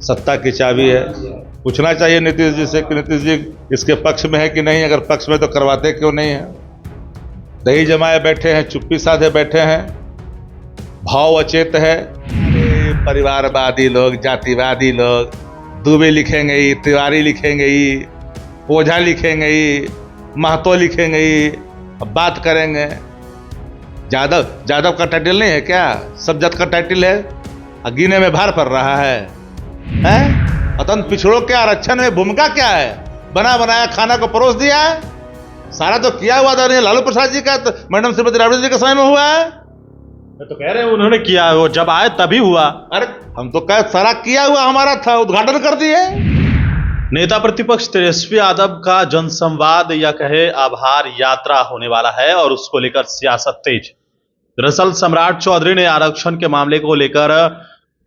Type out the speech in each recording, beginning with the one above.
सत्ता की चाबी है। पूछना चाहिए नीतीश जी से कि नीतीश जी इसके पक्ष में है कि नहीं, अगर पक्ष में तो करवाते क्यों नहीं है। दही जमाए बैठे हैं, चुप्पी साधे बैठे हैं, भाव अचेत है। परिवारवादी लोग, जातिवादी लोग, दुबे लिखेंगे ही, तिवारी लिखेंगे ही, ओझा लिखेंगे ही, महतो लिखेंगे ही, अब बात करेंगे। यादव का टाइटल नहीं है क्या? सब जात का टाइटल है, गिने में भार पड़ रहा है। अतन पिछड़ों के आरक्षण में भूमिका क्या है? बना बनाया खाना को परोस दिया है। सारा तो किया हुआ था लालू प्रसाद जी का, तो मैडम श्रीमती राबड़ी जी के समय में हुआ है। तो कह रहे हैं उन्होंने किया, वो जब आए तभी हुआ। अरे हम तो कह सारा किया हुआ हमारा था, उद्घाटन कर दिए। नेता प्रतिपक्ष तेजस्वी यादव का जनसंवाद या कहे आभार यात्रा होने वाला है और उसको लेकर सियासत तेज। दरअसल सम्राट चौधरी ने आरक्षण के मामले को लेकर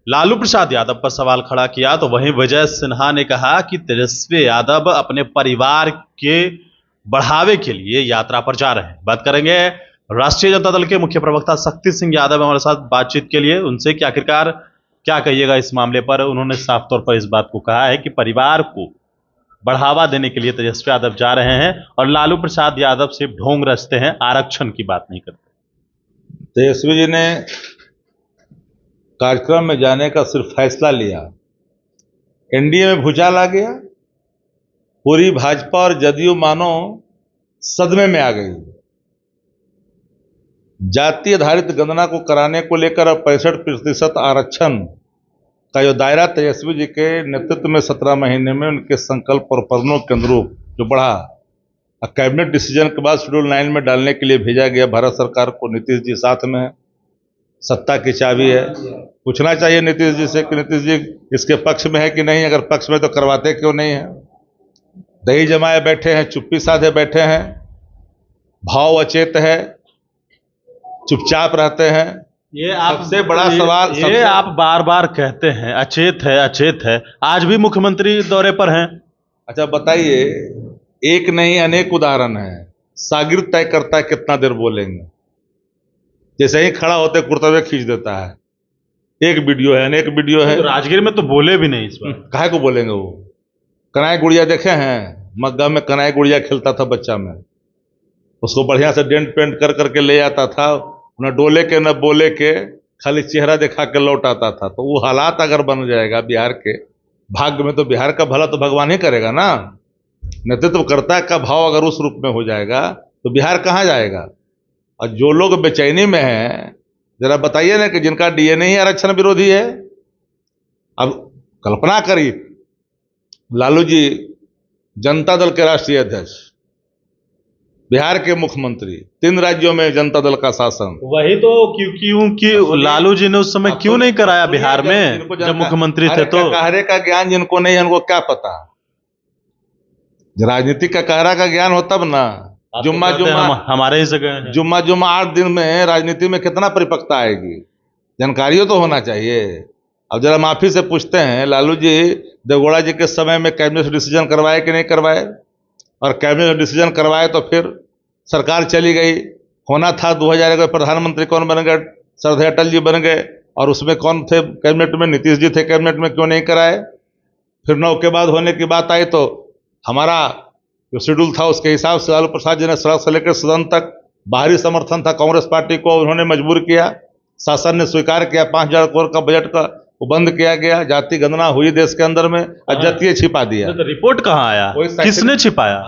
लालू प्रसाद यादव पर सवाल खड़ा किया, तो वहीं विजय सिन्हा ने कहा कि तेजस्वी यादव अपने परिवार के बढ़ावे के लिए यात्रा पर जा रहे हैं। बात करेंगे राष्ट्रीय जनता दल के मुख्य प्रवक्ता शक्ति सिंह यादव हमारे साथ बातचीत के लिए, उनसे कि आखिरकार क्या कहिएगा इस मामले पर। उन्होंने साफ तौर पर इस बात को कहा है कि परिवार को बढ़ावा देने के लिए तेजस्वी यादव जा रहे हैं और लालू प्रसाद यादव से ढोंग रचते हैं, आरक्षण की बात नहीं करते। तेजस्वी जी ने कार्यक्रम में जाने का सिर्फ फैसला लिया, एनडीए में भूचाल आ गया, पूरी भाजपा और जदयू मानो सदमे में आ गई। जाति आधारित गणना को कराने को लेकर अब 65% आरक्षण का जो दायरा तेजस्वी जी के नेतृत्व में 17 महीने में उनके संकल्प और प्रश्नों के अनुरूप जो बढ़ा, कैबिनेट डिसीजन के बाद शेड्यूल 9 में डालने के लिए भेजा गया भारत सरकार को। नीतीश जी साथ में है, सत्ता की चाबी है। पूछना चाहिए नीतीश जी से कि नीतीश जी इसके पक्ष में है कि नहीं, अगर पक्ष में तो करवाते क्यों नहीं है। दही जमाए बैठे हैं, चुप्पी साधे बैठे हैं, भाव अचेत है, चुपचाप रहते हैं। ये आप सबसे बड़ा सवाल, ये आप बार बार कहते हैं अचेत है अचेत है, आज भी मुख्यमंत्री दौरे पर हैं। अच्छा बताइए, एक नहीं अनेक उदाहरण है। शागिर्द तय करता है कितना देर बोलेंगे, जैसे ही खड़ा होते कुर्ता खींच देता है। एक वीडियो है, अनेक वीडियो है। तो राजगीर में तो बोले भी नहीं इस बार। काहे को बोलेंगे? वो कनाई गुड़िया देखे हैं? मग्गा में कनाई गुड़िया खेलता था बच्चा में, उसको बढ़िया से डेंट पेंट कर करके ले आता था, न डोले के न बोले के, खाली चेहरा दिखा के लौट आता था। तो वो हालात अगर बन जाएगा बिहार के भाग्य में, तो बिहार का भला तो भगवान ही करेगा ना। नेतृत्वकर्ता का भाव अगर उस रूप में हो जाएगा तो बिहार कहाँ जाएगा। और जो लोग बेचैनी में हैं, जरा बताइए ना कि जिनका डीएनए ही आरक्षण विरोधी है। अब कल्पना करिए, लालू जी जनता दल के राष्ट्रीय अध्यक्ष, बिहार के मुख्यमंत्री, 3 राज्यों में जनता दल का शासन। वही तो क्योंकि लालू जी ने उस समय क्यों नहीं कराया बिहार में जब मुख्यमंत्री थे। तो कहरे का ज्ञान जिनको नहीं है उनको क्या पता। राजनीति का कहरा का ज्ञान हो तब ना। जुम्मा हमारे ही जगह जुम्मा 8 दिन में राजनीति में कितना परिपक्वता आएगी, जानकारी तो होना चाहिए। अब जरा माफी से पूछते हैं, लालू जी देवगौड़ा जी के समय में कैबिनेट डिसीजन करवाए कि नहीं करवाए? और कैबिनेट डिसीजन करवाए तो फिर सरकार चली गई। होना था 2000 का प्रधानमंत्री कौन बन गए? सरदार अटल जी बन गए। और उसमें कौन थे कैबिनेट में? नीतीश जी थे कैबिनेट में, क्यों नहीं कराए? फिर 9 के बाद होने की बात आई तो हमारा जो शेड्यूल था उसके हिसाब से लालू प्रसाद जी ने सड़क से लेकर सदन तक बाहरी समर्थन था कांग्रेस पार्टी को, उन्होंने मजबूर किया। शासन ने स्वीकार किया, 5000 करोड़ का बजट का वो बंद किया गया। जाति गणना हुई देश के अंदर में, जातीय छिपा दिया। तो रिपोर्ट कहाँ आया, किसने छिपाया?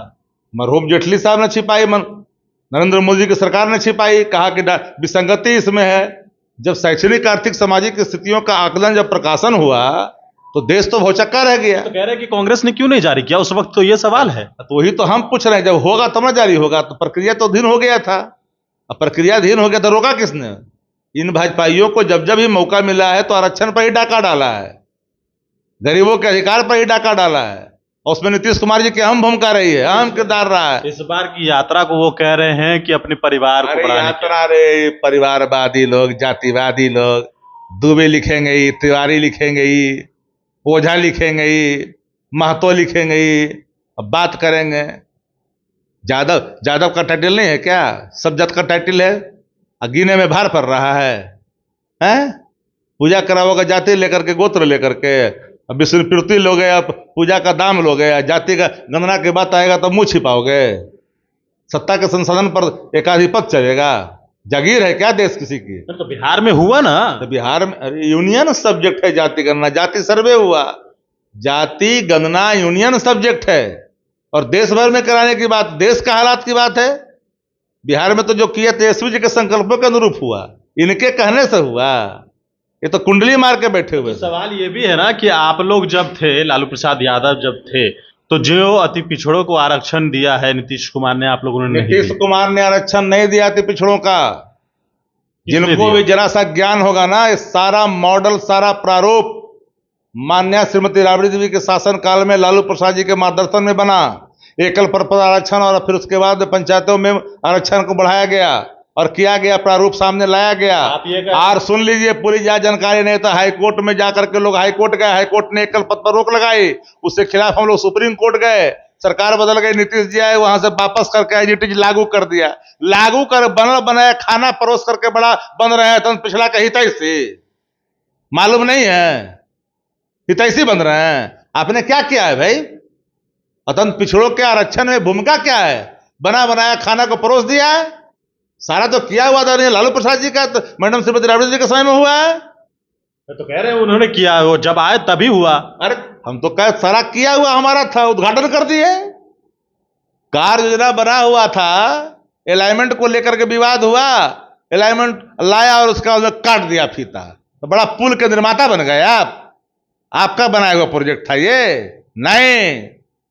मरहूम जेटली साहब ने छिपाई, नरेंद्र मोदी की सरकार ने छिपाई। कहा कि विसंगति इसमें है। जब शैक्षणिक आर्थिक सामाजिक स्थितियों का आकलन जब प्रकाशन हुआ तो देश तो भौचक्का रह गया। तो कह रहे हैं कि कांग्रेस ने क्यों नहीं जारी किया उस वक्त, तो ये सवाल है। तो वही तो हम पूछ रहे हैं, जब होगा तब ना जारी होगा। तो प्रक्रिया तो अधीन हो गया था, अब प्रक्रिया अधीन हो गया तो रोका किसने? इन भाजपाइयों को जब जब भी मौका मिला है तो आरक्षण पर ही डाका डाला है, गरीबों के अधिकार पर ही डाका डाला है। और उसमें नीतीश कुमार जी की अहम भूमिका रही है, अहम किरदार रहा है। इस बार की यात्रा को वो कह रहे हैं कि अपने परिवार को बढ़ाने यात्रा रे, परिवारवादी लोग, जातिवादी लोग, दुबे लिखेंगे ही, तिवारी लिखेंगे ही, ओझा लिखेंगे ही, महतो लिखेंगे ही, अब बात करेंगे। यादव का टाइटल नहीं है क्या? सब जात का टाइटल है, गिने में भार पड़ रहा है। पूजा कराओगे जाति लेकर के, गोत्र लेकर के, अब विष्णुप्रीति लोगे, अब पूजा का दाम लोगे, जाति का गणना की बात आएगा तो मुंह छिपाओगे। सत्ता के संसाधन पर एकाधिपत्य चलेगा? जागीर है क्या देश किसी की? तो बिहार में हुआ ना, तो बिहार में अरे यूनियन सब्जेक्ट है जाति गणना, जाति सर्वे हुआ, जाति गणना यूनियन सब्जेक्ट है। और देश भर में कराने की बात, देश का हालात की बात है। बिहार में तो जो किया तेजस्वी जी के संकल्पों के अनुरूप हुआ, इनके कहने से हुआ। ये तो कुंडली मार के बैठे हुए थे। सवाल ये भी है ना कि आप लोग जब थे, लालू प्रसाद यादव जब थे, तो जो अति पिछड़ों को आरक्षण दिया है नीतीश कुमार ने, आप लोगों ने नहीं नीतीश दिया। कुमार ने आरक्षण नहीं दिया अति पिछड़ों का। किसने जिनको दिया? भी जरा सा ज्ञान होगा ना, ये सारा मॉडल, सारा प्रारूप मान्या श्रीमती राबड़ी देवी के शासन काल में लालू प्रसाद जी के मार्गदर्शन में बना। एकल पद आरक्षण और फिर उसके बाद पंचायतों में आरक्षण को बढ़ाया गया और किया गया, प्रारूप सामने लाया गया। आप ये कह- और सुन लीजिए, पूरी जानकारी नहीं था, हाईकोर्ट में जाकर के लोग हाईकोर्ट गए, हाईकोर्ट ने एकल पद पर रोक लगाई, उसके खिलाफ हम लोग सुप्रीम कोर्ट गए, सरकार बदल गई, नीतीश जी आए, वहां से वापस करके एज लागू कर दिया। लागू कर बनल बनाया खाना परोस करके बड़ा बन रहे हैं तो पिछला का हितैषी मालूम नहीं है, हितैषी बन रहे हैं। आपने क्या किया है भाई? अतंत पिछड़ों के आरक्षण में भूमिका क्या है? बना बनाया खाना को परोस दिया है। सारा तो किया हुआ था लालू प्रसाद जी का, तो मैडम श्रीमती राबड़ी जी के समय में हुआ है। तो कह रहे हैं उन्होंने किया, वो जब आए तभी हुआ। अरे हम तो कह सारा किया हुआ हमारा था, उद्घाटन कर दिए। कार्य योजना बना हुआ था, अलाइनमेंट को लेकर के विवाद हुआ, अलाइनमेंट लाया और उसका काट दिया फीता, तो बड़ा पुल के निर्माता बन गए आप। आपका बनाया हुआ प्रोजेक्ट था ये? नहीं,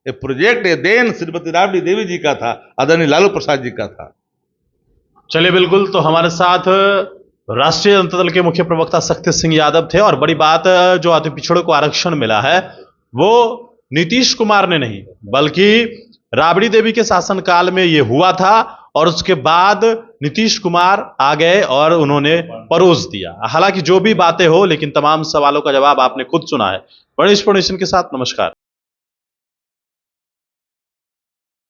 ये प्रोजेक्ट, ये देन श्रीमती राबड़ी देवी जी का था, आदरणीय लालू प्रसाद जी का था। चलिए, बिल्कुल। तो हमारे साथ राष्ट्रीय जनता दल के मुख्य प्रवक्ता शक्ति सिंह यादव थे। और बड़ी बात, जो अति पिछड़ों को आरक्षण मिला है वो नीतीश कुमार ने नहीं, बल्कि राबड़ी देवी के शासनकाल में ये हुआ था, और उसके बाद नीतीश कुमार आ गए और उन्होंने परोस दिया। हालांकि जो भी बातें हो, लेकिन तमाम सवालों का जवाब आपने खुद सुना है। गणेश फाउंडेशन के साथ नमस्कार।